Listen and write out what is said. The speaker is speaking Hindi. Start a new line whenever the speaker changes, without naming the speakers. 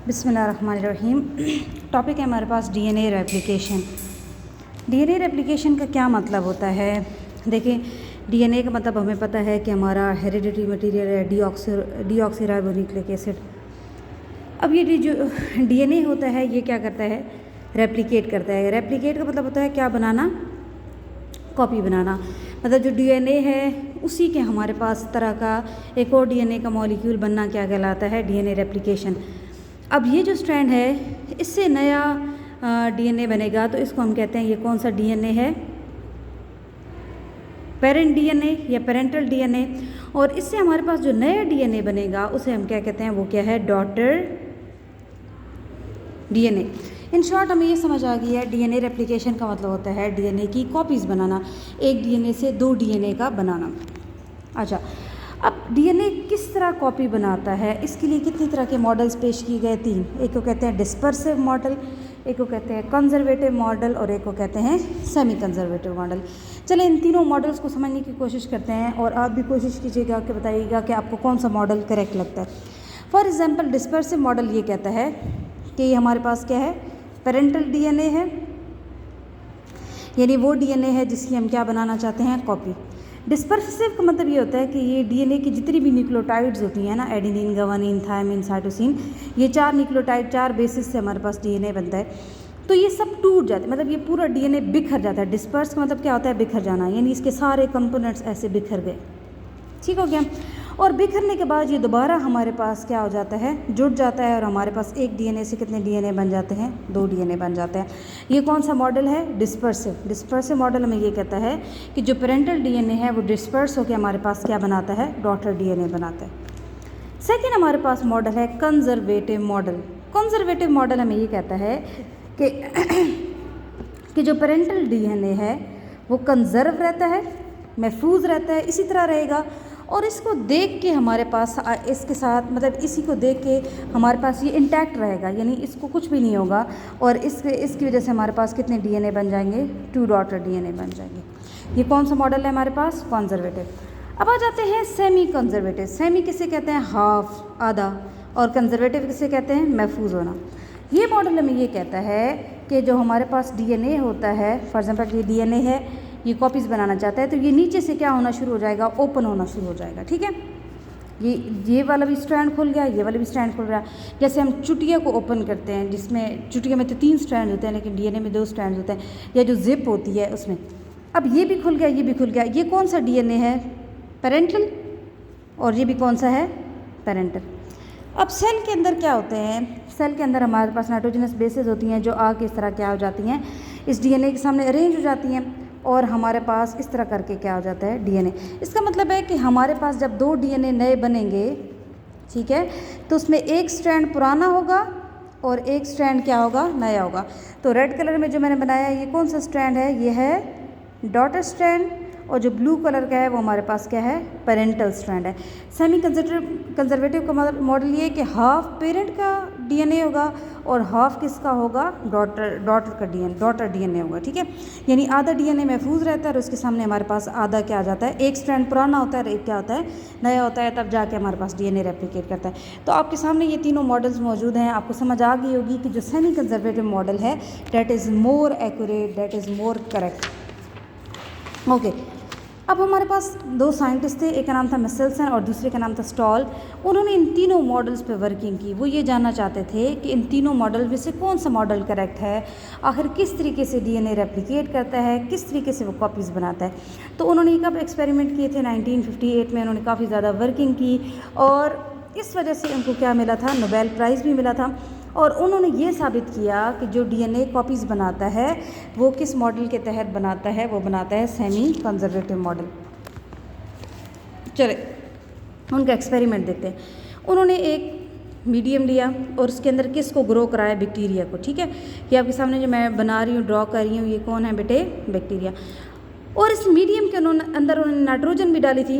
बिस्मिल्लाहिर्रहमानिर्रहीम। टॉपिक है हमारे पास डीएनए रेप्लिकेशन। डीएनए रेप्लिकेशन का क्या मतलब होता है? देखिए, डीएनए का मतलब हमें पता है कि हमारा हेरिडिटरी मटेरियल है डीऑक्सीराइबोन्यूक्लिक एसिड। अब ये जो डीएनए होता है ये क्या करता है? रेप्लिकेट करता है। रेप्लिकेट का मतलब होता है क्या बनाना? कॉपी बनाना। मतलब जो डीएनए है उसी के हमारे पास तरह का एक और डीएनए का मॉलिक्यूल बनना क्या कहलाता है? DNA replication. अब ये जो स्ट्रैंड है इससे नया डीएनए बनेगा तो इसको हम कहते हैं, ये कौन सा डीएनए है? पेरेंट डीएनए या पेरेंटल डीएनए। और इससे हमारे पास जो नया डीएनए बनेगा उसे हम क्या कहते हैं? वो क्या है? Daughter DNA. इन शॉर्ट हमें ये समझ आ गई है डीएनए रेप्लिकेशन का मतलब होता है डीएनए की कॉपीज़ बनाना, एक डीएनए से दो डीएनए का बनाना। अच्छा, अब डीएनए किस तरह कॉपी बनाता है? इसके लिए कितनी तरह के मॉडल्स पेश किए गए? तीन। एक को कहते हैं डिस्पर्सिव मॉडल, एक को कहते हैं कंजर्वेटिव मॉडल और एक को कहते हैं सेमी कंजर्वेटिव मॉडल। चले इन तीनों मॉडल्स को समझने की कोशिश करते हैं और आप भी कोशिश कीजिएगा कि बताइएगा कि आपको कौन सा मॉडल करेक्ट लगता है। फॉर एग्जाम्पल डिस्पर्सिव मॉडल ये कहता है कि ये हमारे पास क्या है? पेरेंटल डीएनए है, यानी वो डीएनए है जिसकी हम क्या बनाना चाहते हैं? कॉपी। डिस्पर्सिव का मतलब ये होता है कि ये डीएनए की जितनी भी न्यूक्लियोटाइड्स होती हैं ना, एडेनिन, गुआनिन, थायमिन, साइटोसिन, ये चार न्यूक्लियोटाइड, चार बेसिस से हमारे पास डीएनए बनता है। तो ये सब टूट जाते हैं, मतलब ये पूरा डीएनए बिखर जाता है। डिस्पर्स का मतलब क्या होता है? बिखर जाना, यानी इसके सारे कंपोनेंट्स ऐसे बिखर गए। ठीक हो गया। और बिखरने के बाद ये दोबारा हमारे पास क्या हो जाता है? जुड़ जाता है और हमारे पास एक डीएनए से कितने डीएनए बन जाते हैं? दो डीएनए बन जाते हैं। ये कौन सा मॉडल है? डिस्पर्सिव। डिस्पर्सिव मॉडल हमें ये कहता है कि जो पेरेंटल डीएनए है वो डिस्पर्स होकर हमारे पास क्या बनाता है? डॉटर डीएनए बनाता है। सेकेंड हमारे पास मॉडल है कंजर्वेटिव मॉडल। कंजर्वेटिव मॉडल हमें ये कहता है कि जो पेरेंटल डीएनए है वो कंजर्व रहता है, महफूज रहता है, इसी तरह रहेगा। और इसको देख के हमारे पास इसके साथ मतलब इसी को देख के हमारे पास ये इंटैक्ट रहेगा, यानी इसको कुछ भी नहीं होगा। और इसकी वजह से हमारे पास कितने डीएनए बन जाएंगे? टू डॉटर डीएनए बन जाएंगे। ये कौन सा मॉडल है हमारे पास? कंजर्वेटिव। अब आ जाते हैं सेमी कंजर्वेटिव। सेमी किसे कहते हैं? हाफ, आधा। और कंजर्वेटिव किसे कहते हैं? महफूज होना। ये मॉडल हमें ये कहता है कि जो हमारे पास डीएनए होता है, फॉर एग्जाम्पल ये डीएनए है, ये कॉपीज़ बनाना चाहता है तो ये नीचे से क्या होना शुरू हो जाएगा? ओपन होना शुरू हो जाएगा। ठीक है, ये वाला भी स्ट्रैंड खुल गया, ये वाला भी स्ट्रैंड खुल रहा है। जैसे हम चुटिया को ओपन करते हैं, जिसमें चुटिया में तो 3 स्ट्रैंड होते हैं लेकिन डीएनए में 2 स्ट्रैंड होते हैं, या जो जिप होती है उसमें। अब ये भी खुल गया, ये भी खुल गया। ये कौन सा डीएनए है? पेरेंटल। और ये भी कौन सा है? पेरेंटल। अब सेल के अंदर क्या होते हैं? सेल के अंदर हमारे पास नाइट्रोजनस बेसेस होती हैं जो आग इस तरह क्या हो जाती हैं? इस डीएनए के सामने अरेंज हो जाती हैं और हमारे पास इस तरह करके क्या हो जाता है? डीएनए। इसका मतलब है कि हमारे पास जब 2 डीएनए नए बनेंगे, ठीक है, तो उसमें एक स्ट्रैंड पुराना होगा और एक स्ट्रैंड क्या होगा? नया होगा। तो रेड कलर में जो मैंने बनाया है ये कौन सा स्ट्रैंड है? ये है डॉटर स्ट्रैंड। और जो ब्लू कलर का है वो हमारे पास क्या है? पेरेंटल स्ट्रैंड है। सेमी कंजर्वेटिव का मॉडल ये है कि हाफ पेरेंट का डीएनए होगा और हाफ किसका होगा? डॉटर डीएनए होगा। ठीक है, यानी आधा डीएनए महफूज रहता है और उसके सामने हमारे पास आधा क्या आ जाता है? एक स्ट्रैंड पुराना होता है और एक क्या होता है? नया होता है, तब जाके हमारे पास डीएनए रेप्लिकेट करता है। तो आपके सामने ये तीनों मॉडल्स मौजूद हैं। आपको समझ आ गई होगी कि जो सेमी कंजर्वेटिव मॉडल है that is more accurate, that is more correct. Okay, अब हमारे पास 2 साइंटिस्ट थे, एक का नाम था मिसेल्सन और दूसरे का नाम था स्टॉल। उन्होंने इन तीनों मॉडल्स पे वर्किंग की। वो ये जानना चाहते थे कि इन तीनों मॉडल में से कौन सा मॉडल करेक्ट है, आखिर किस तरीके से डीएनए रेप्लिकेट करता है, किस तरीके से वो कॉपीज़ बनाता है। तो उन्होंने कब एक्सपेरिमेंट किए थे? 1958 में। उन्होंने काफ़ी ज़्यादा वर्किंग की और इस वजह से उनको क्या मिला था? नोबेल प्राइज़ भी मिला था। और उन्होंने ये साबित किया कि जो डीएनए कॉपीज़ बनाता है वो किस मॉडल के तहत बनाता है? वो बनाता है सेमी कंजर्वेटिव मॉडल। चले उनका एक्सपेरिमेंट देखते हैं। उन्होंने एक मीडियम लिया और उसके अंदर किसको ग्रो कराया? बैक्टीरिया को। ठीक है, ये आपके सामने जो मैं बना रही हूँ, ड्रॉ कर रही हूँ, ये कौन है बेटे? बैक्टीरिया। और इस मीडियम के अंदर उन्होंने नाइट्रोजन भी डाली थी।